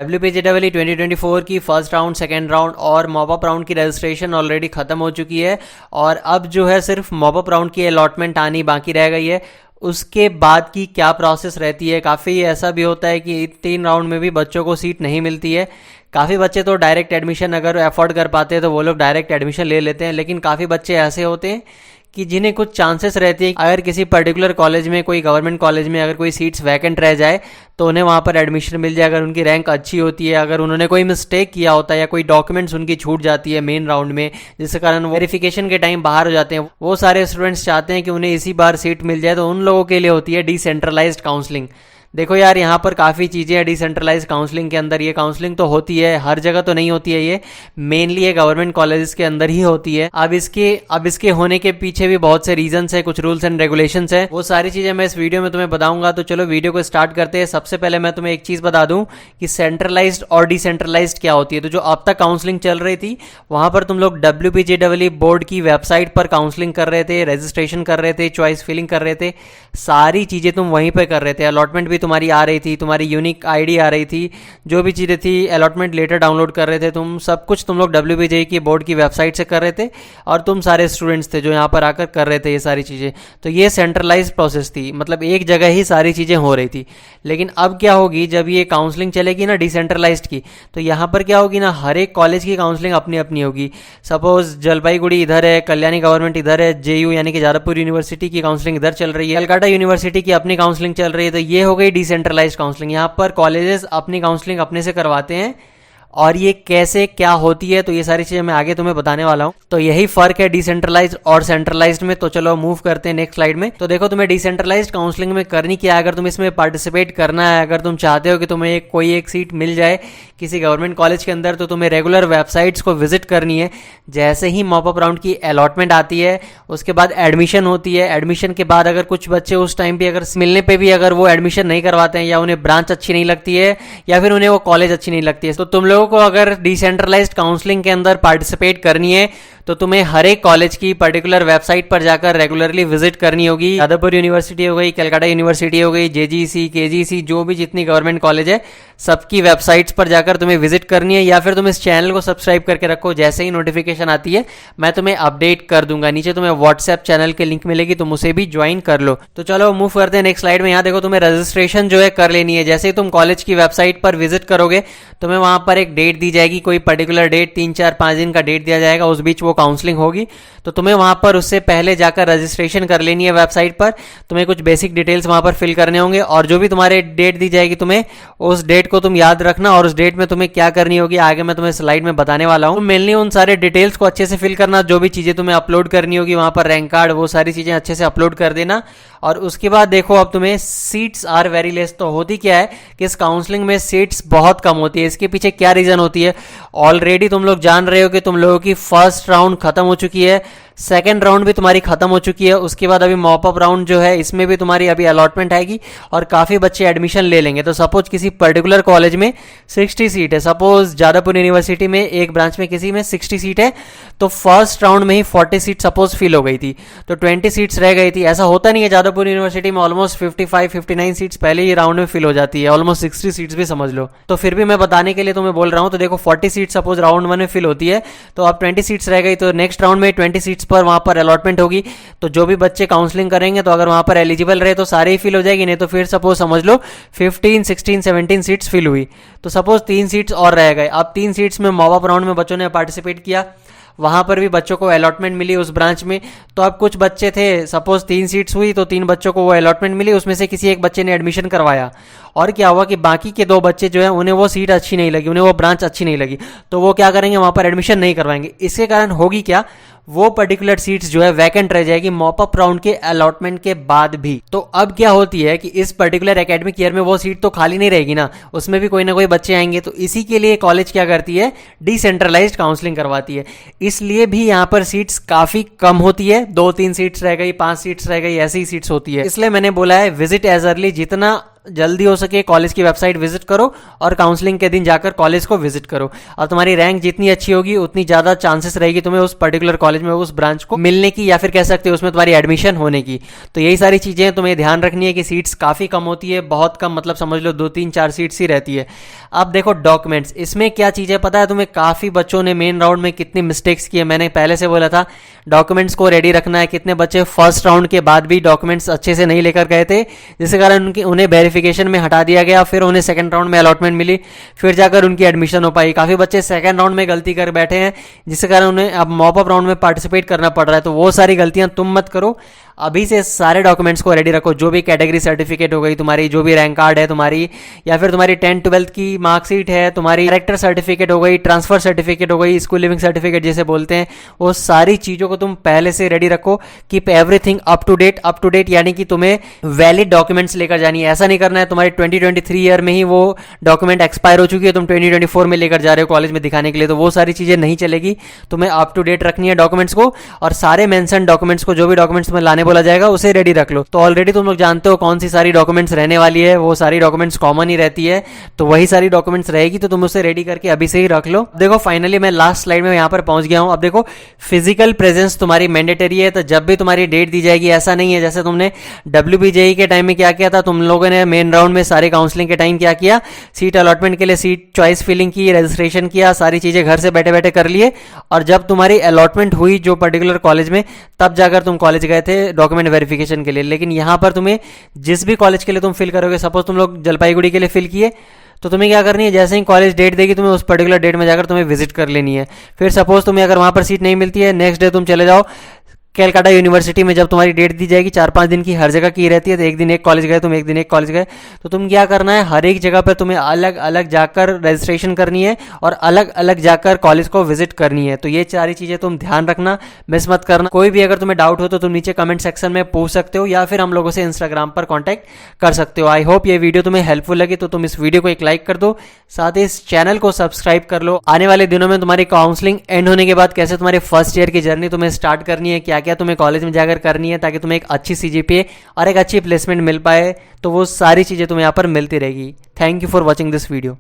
WPGEE 2024 की first round, second round और mop up round की रजिस्ट्रेशन ऑलरेडी खत्म हो चुकी है और अब जो है सिर्फ मॉपअप राउंड की अलॉटमेंट आनी बाकी रह गई है। उसके बाद की क्या प्रोसेस रहती है, काफ़ी ऐसा भी होता है कि 3 राउंड में भी बच्चों को सीट नहीं मिलती है। काफ़ी बच्चे तो डायरेक्ट एडमिशन अगर अफोर्ड कर पाते हैं तो वो लोग डायरेक्ट एडमिशन ले लेते हैं, लेकिन काफ़ी बच्चे ऐसे होते हैं कि जिन्हें कुछ चांसेस रहती है अगर किसी पर्टिकुलर कॉलेज में, कोई गवर्नमेंट कॉलेज में अगर कोई सीट्स वैकेंट रह जाए तो उन्हें वहाँ पर एडमिशन मिल जाए अगर उनकी रैंक अच्छी होती है। अगर उन्होंने कोई मिस्टेक किया होता है या कोई डॉक्यूमेंट्स उनकी छूट जाती है मेन राउंड में, जिसके कारण वेरिफिकेशन के टाइम बाहर हो जाते हैं, वो सारे स्टूडेंट्स चाहते हैं कि उन्हें इसी बार सीट मिल जाए, तो उन लोगों के लिए होती है डिसेंट्रलाइज्ड काउंसलिंग। देखो यार, यहाँ पर काफ़ी चीज़ें हैं डिसेंट्रलाइज काउंसलिंग के अंदर। ये काउंसलिंग तो होती है, हर जगह तो नहीं होती है, ये मेनली ये गवर्नमेंट कॉलेजेस के अंदर ही होती है। अब इसके होने के पीछे भी बहुत से रीजंस है, कुछ रूल्स एंड रेगुलेशंस है, वो सारी चीज़ें मैं इस वीडियो में तुम्हें बताऊंगा। तो चलो वीडियो को स्टार्ट करते हैं। सबसे पहले मैं तुम्हें एक चीज़ बता दूं कि सेंट्रलाइज्ड और डिसेंट्रलाइज्ड क्या होती है। तो जो अब तक काउंसलिंग चल रही थी वहां पर तुम लोग WPGEE बोर्ड की वेबसाइट पर काउंसलिंग कर रहे थे, रजिस्ट्रेशन कर रहे थे, चॉइस फिलिंग कर रहे थे, सारी चीज़ें तुम वहीं पर कर रहे थे। अलॉटमेंट भी तुम्हारी आ रही थी, तुम्हारी यूनिक आईडी आ रही थी, जो भी चीज़ें थी, अलॉटमेंट लेटर डाउनलोड कर रहे थे तुम, सब कुछ तुम लोग WPGEE की बोर्ड की वेबसाइट से कर रहे थे और तुम सारे स्टूडेंट्स थे जो यहाँ पर आकर कर रहे थे ये सारी चीज़ें। तो ये सेंट्रलाइज प्रोसेस थी, मतलब एक जगह ही सारी चीज़ें हो रही थी। लेकिन अब क्या होगी, जब ये काउंसलिंग चलेगी ना डिसेंट्रलाइज्ड की, तो यहाँ पर क्या होगी ना, हर एक कॉलेज की काउंसलिंग अपनी अपनी होगी। सपोज जलपाईगुड़ी इधर है, कल्याणी गवर्नमेंट इधर है, JU यानी कि जादवपुर यूनिवर्सिटी की काउंसलिंग इधर चल रही है, कलकत्ता यूनिवर्सिटी की अपनी काउंसलिंग चल रही है। तो ये हो गई डिसेंट्रलाइज्ड काउंसलिंग। यहाँ पर कॉलेजेस अपनी काउंसलिंग अपने से करवाते हैं और ये कैसे क्या होती है तो ये सारी चीजें मैं आगे तुम्हें बताने वाला हूँ। तो यही फर्क है डिसेंट्रलाइज्ड और सेंट्रलाइज्ड में। तो चलो मूव करते हैं नेक्स्ट स्लाइड में। तो देखो, तुम्हें डिसेंट्रलाइज्ड काउंसलिंग में करनी क्या है, अगर तुम इसमें पार्टिसिपेट करना है, अगर तुम चाहते हो कि तुम्हें कोई एक सीट मिल जाए किसी गवर्नमेंट कॉलेज के अंदर, तो तुम्हें रेगुलर वेबसाइट्स को विजिट करनी है। जैसे ही मॉपअप राउंड की अलॉटमेंट आती है उसके बाद एडमिशन होती है। एडमिशन के बाद अगर कुछ बच्चे उस टाइम पे अगर मिलने पे भी अगर वो एडमिशन नहीं करवाते हैं या उन्हें ब्रांच अच्छी नहीं लगती है या फिर उन्हें वो कॉलेज अच्छी नहीं लगती है, तो तुम लोगों को अगर डिसेंट्रलाइज्ड काउंसलिंग के अंदर पार्टिसिपेट करनी है तो तुम्हें हर एक कॉलेज की पर्टिकुलर वेबसाइट पर जाकर रेगुलरली विजिट करनी होगी। जादवपुर यूनिवर्सिटी हो गई, कलकत्ता यूनिवर्सिटी हो गई, JGC, KGC, जो भी जितनी गवर्नमेंट कॉलेज है सबकी वेबसाइट्स पर जाकर तुम्हें विजिट करनी है, या फिर तुम इस चैनल को सब्सक्राइब करके रखो। जैसे ही नोटिफिकेशन आती है मैं तुम्हें अपडेट कर दूंगा। नीचे तुम्हें व्हाट्सएप चैनल के लिंक मिलेगी, तुम उसे भी ज्वाइन कर लो। तो चलो मूव करते हैं नेक्स्ट स्लाइड में। यहाँ देखो, तुम्हें रजिस्ट्रेशन जो है कर लेनी है। जैसे ही तुम कॉलेज की वेबसाइट पर विजिट करोगे तुम्हें वहां पर एक डेट दी जाएगी, कोई पर्टिकुलर डेट, 3, 4, 5 दिन का डेट दिया जाएगा, उस बीच वो काउंसलिंग होगी। तो तुम्हें वहां पर उससे पहले जाकर रजिस्ट्रेशन कर लेनी है वेबसाइट पर। तुम्हें कुछ बेसिक डिटेल्स वहां पर फिल करने होंगे और जो भी तुम्हारे डेट दी जाएगी तुम्हें उस डेट को तुम याद रखना और उस डेट में तुम्हें क्या करनी होगी आगे मैं तुम्हें स्लाइड में बताने वाला हूँ। मेनली उन सारे डिटेल्स को अच्छे से फिल करना, जो भी चीजें तुम्हें अपलोड करनी होगी वहां पर, रैंक कार्ड, वो सारी चीजें अच्छे से अपलोड कर देना। और उसके बाद देखो, अब तुम्हें सीट्स आर वेरी लेस। तो होती क्या है कि इस काउंसलिंग में सीट्स बहुत कम होती है। इसके पीछे क्या रीजन होती है, ऑलरेडी तुम लोग जान रहे हो कि तुम लोगों की फर्स्ट राउंड खत्म हो चुकी है, सेकेंड राउंड भी तुम्हारी खत्म हो चुकी है, उसके बाद अभी मॉपअप राउंड जो है इसमें भी तुम्हारी अभी अलॉटमेंट आएगी और काफी बच्चे एडमिशन ले लेंगे। तो सपोज किसी पर्टिकुलर कॉलेज में 60 सीट है, सपोज जादवपुर यूनिवर्सिटी में एक ब्रांच में किसी में 60 सीट है, तो फर्स्ट राउंड में ही 40 सीट सपोज फिल हो गई थी, तो 20 सीट्स रह गई थी। ऐसा होता नहीं है, जादवपुर यूनिवर्सिटी में ऑलमोस्ट 55-59 सीट्स पहले ही राउंड में फिल हो जाती है, ऑलमोस्ट 60 सीट्स भी समझ लो। तो फिर भी मैं बताने के लिए तुम्हें बोल रहा हूं। तो देखो, 40 सीट सपोज राउंड 1 में फिल होती है, तो अब 20 सीट्स रह गई, तो नेक्स्ट राउंड में 20 सीट्स पर वहां पर अलॉटमेंट होगी। तो जो भी बच्चे काउंसलिंग करेंगे तो अगर वहां पर एलिजिबल रहे तो सारे ही फिल हो जाएगी, नहीं तो फिर सपोज समझ लो 15, 16, 17 सीट्स फिल हुई, तो सपोज 3 सीट्स और रह गए। अब 3 सीट्स में मॉपअप राउंड में बच्चों ने पार्टिसिपेट किया, वहां पर भी बच्चों को अलॉटमेंट मिली उस ब्रांच में। तो अब कुछ बच्चे थे, सपोज 3 सीट्स हुई तो 3 बच्चों को वो अलॉटमेंट मिली, उसमें से किसी एक बच्चे ने एडमिशन करवाया और क्या हुआ कि बाकी के 2 बच्चे जो है उन्हें वो सीट अच्छी नहीं लगी, उन्हें वो ब्रांच अच्छी नहीं लगी, तो वो क्या करेंगे, वहां पर एडमिशन नहीं करवाएंगे। इसके कारण होगी क्या, वो पर्टिकुलर सीट्स जो है वैकेंट रह जाएगी मॉपअप राउंड के अलॉटमेंट के बाद भी। तो अब क्या होती है कि इस पर्टिकुलर एकेडमिक ईयर में वो सीट तो खाली नहीं रहेगी ना, उसमें भी कोई ना कोई बच्चे आएंगे। तो इसी के लिए कॉलेज क्या करती है, डिसेंट्रलाइज्ड काउंसलिंग करवाती है। इसलिए भी यहाँ पर सीट्स काफी कम होती है, 2-3 सीट्स रह गई, 5 सीट्स रह गई, ऐसी सीट्स होती है। इसलिए मैंने बोला है विजिट एज अर्ली, जितना जल्दी हो सके कॉलेज की वेबसाइट विजिट करो और काउंसलिंग के दिन जाकर कॉलेज को विजिट करो। और तुम्हारी रैंक जितनी अच्छी होगी उतनी ज़्यादा चांसेस रहेगी तुम्हें उस पर्टिकुलर कॉलेज में उस ब्रांच को मिलने की, या फिर कह सकते हो उसमें तुम्हारी एडमिशन होने की। तो यही सारी चीज़ें तुम्हें ध्यान रखनी है कि सीट्स काफ़ी कम होती है, बहुत कम, मतलब समझ लो 2-3-4 सीट्स ही रहती है। अब देखो डॉक्यूमेंट्स, इसमें क्या चीज़ें पता है तुम्हें? काफ़ी बच्चों ने मेन राउंड में कितनी मिस्टेक्स की है, मैंने पहले से बोला था डॉक्यूमेंट्स को रेडी रखना है। कितने बच्चे फर्स्ट राउंड के बाद भी डॉक्यूमेंट्स अच्छे से नहीं लेकर गए थे, जिसके कारण उन्हें वेरिफिकेशन में हटा दिया गया, फिर उन्हें सेकंड राउंड में अलॉटमेंट मिली, फिर जाकर उनकी एडमिशन हो पाई। काफ़ी बच्चे सेकंड राउंड में गलती कर बैठे हैं, जिसके कारण उन्हें अब मॉप अप राउंड में पार्टिसिपेट करना पड़ रहा है। तो वो सारी गलतियां तुम मत करो, अभी से सारे डॉक्यूमेंट्स को रेडी रखो। जो भी कैटेगरी सर्टिफिकेट हो गई तुम्हारी, जो भी रैंक कार्ड है तुम्हारी, या फिर तुम्हारी 10th-12th की मार्कशीट है, तुम्हारी कैरेक्टर सर्टिफिकेट हो गई, ट्रांसफर सर्टिफिकेट हो गई, स्कूल लिविंग सर्टिफिकेट जैसे बोलते हैं, वो सारी चीज़ों को तुम पहले से रेडी रखो। Keep everything up to date, यानी कि तुम्हें वैलिड डॉक्यूमेंट्स लेकर जानी है। ऐसा नहीं करना है तुम्हारी 2023 ईयर में ही वो डॉक्यूमेंट एक्सपायर हो चुकी है, तुम 2024 में लेकर जा रहे हो कॉलेज में दिखाने के लिए, तो वो सारी चीज़ें नहीं चलेगी। तुम्हें अप टू डेट रखनी है डॉक्यूमेंट्स को, और सारे मेंशन डॉक्यूमेंट्स को, जो भी डॉक्यूमेंट्स तुम्हें लाने बोला जाएगा उसे रेडी रख लो। तो ऑलरेडी तुम लोग जानते हो कौन सी सारी डॉक्यूमेंट्स रहने वाली है, वो सारी डॉक्यूमेंट्स कॉमन ही रहती है, तो वही सारी डॉक्यूमेंट्स रहेगी, तो तुम उसे रेडी करके अभी से ही रख लो। देखो फाइनली मैं लास्ट स्लाइड में यहाँ पर पहुंच गया हूं। अब देखो फिजिकल प्रेजेंस तुम्हारी मैंडेटरी है, तो जब भी तुम्हारी डेट दी जाएगी, ऐसा नहीं है जैसे तुमने WBJE के टाइम में क्या किया था, तुम लोगों ने मेन राउंड में सारे काउंसलिंग के टाइम क्या किया, सीट अलॉटमेंट के लिए सीट चॉइस फिलिंग की, रजिस्ट्रेशन किया, सारी चीजें घर से बैठे बैठे कर लिए, और जब तुम्हारी अलॉटमेंट हुई जो पर्टिकुलर कॉलेज में, तब जाकर तुम कॉलेज गए थे डॉक्यूमेंट वेरिफिकेशन के लिए। लेकिन यहाँ पर तुम्हें जिस भी कॉलेज के लिए तुम फिल करोगे, सपोज तुम लोग जलपाईगुड़ी के लिए फिल किए, तो तुम्हें क्या करनी है, जैसे ही कॉलेज डेट देगी तुम्हें उस पर्टिकुलर डेट में जाकर तुम्हें विजिट कर लेनी है। फिर सपोज तुम्हें अगर वहाँ पर सीट नहीं मिलती है, नेक्स्ट डे तुम चले जाओ कैलकाटा यूनिवर्सिटी में। जब तुम्हारी डेट दी जाएगी, 4-5 दिन की हर जगह की रहती है, तो एक दिन एक कॉलेज गए तुम, एक दिन एक कॉलेज गए, तो तुम क्या करना है, हर एक जगह पर तुम्हें अलग अलग जाकर रजिस्ट्रेशन करनी है और अलग अलग जाकर कॉलेज को विजिट करनी है। तो ये सारी चीज़ें तुम ध्यान रखना, मिस मत करना। कोई भी अगर तुम्हें डाउट हो तो तुम नीचे कमेंट सेक्शन में पूछ सकते हो, या फिर हम लोगों से इंस्टाग्राम पर कॉन्टैक्ट कर सकते हो। आई होप ये वीडियो तुम्हें हेल्पफुल लगी, तो तुम इस वीडियो को एक लाइक कर दो, साथ ही इस चैनल को सब्सक्राइब कर लो। आने वाले दिनों में तुम्हारी काउंसलिंग एंड होने के बाद कैसे तुम्हारे फर्स्ट ईयर की जर्नी तुम्हें स्टार्ट करनी है, क्या क्या तुम्हें कॉलेज में जाकर करनी है, ताकि तुम्हें एक अच्छी CGPA और एक अच्छी प्लेसमेंट मिल पाए, तो वो सारी चीजें तुम्हें यहाँ पर मिलती रहेगी। Thank you for watching this video.